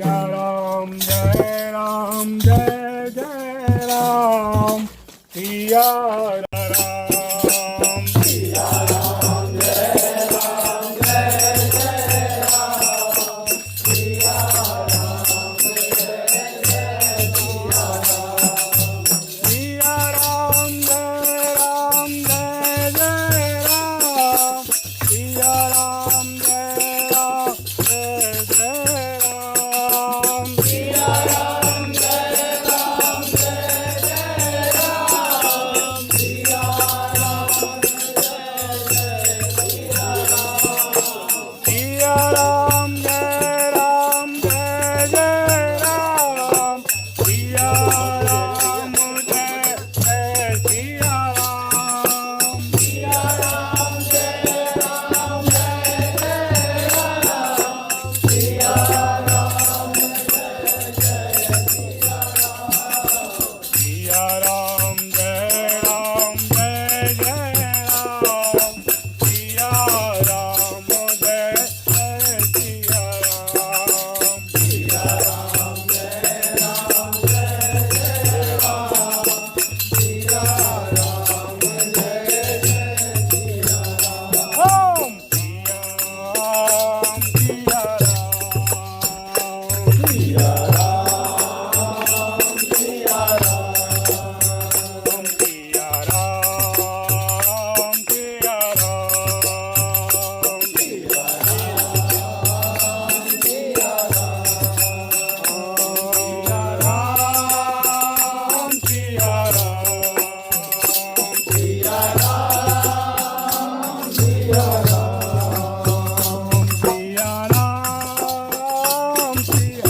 Ram Jai Jai Ram Siya Ram Siya Ram Jai Ram Jai Jai Ram Siya Ram Jai Jai Siya Ram Siya Ram Jai Jai Ram Siya Ram Jai Jai Ram Siya Ram Jai Ram Siya Siya Ram Jai Jai Ram Siya Ram Jai Jai Siya Ram Siya Ram Jai Jai Ram Siya Ram Siya Ram Jai Jai Ram Siya Ram Jai Jai Siya Ram Siya Ram Jai Ram Siya Ram Jai Jai Siya Ram Om Siya Ram Siya Ram Siya Ram Siya Ram Siya Ram Siya Ram Siya Ram Siya Ram Siya Ram Siya Ram Siya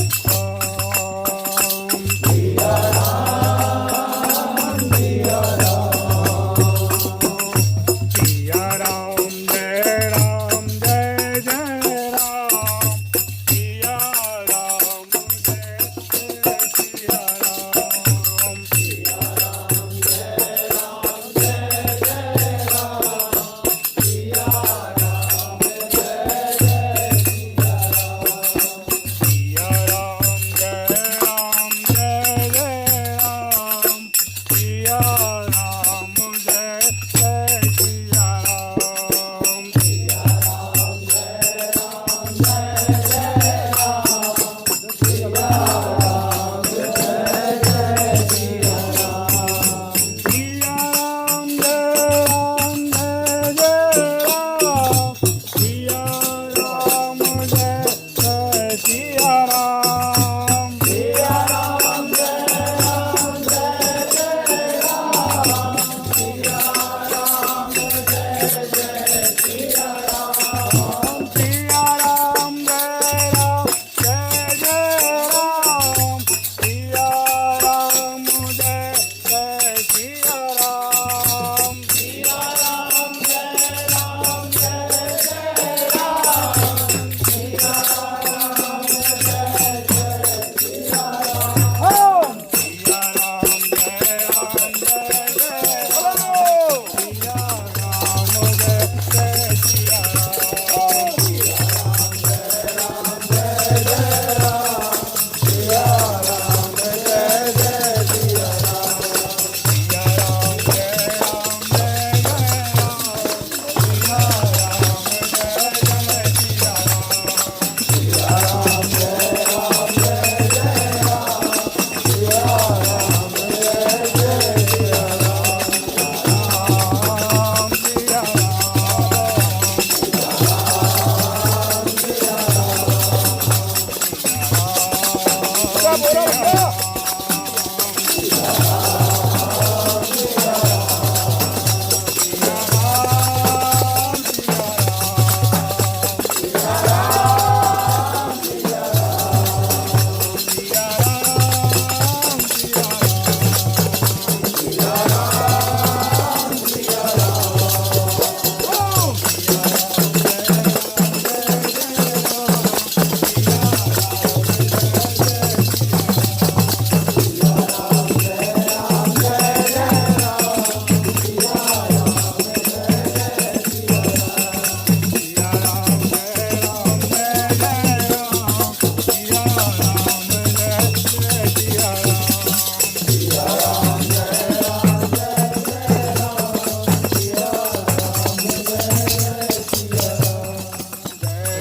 Jai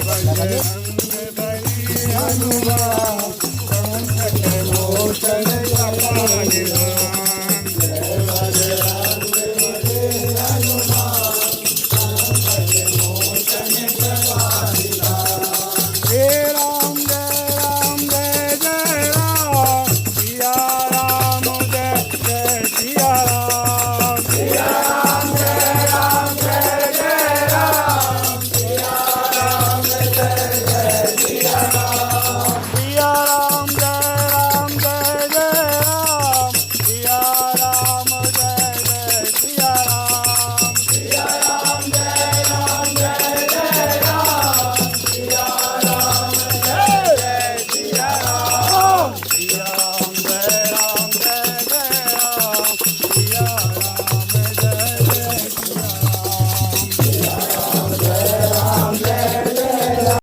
Bajrang Bali Hanuman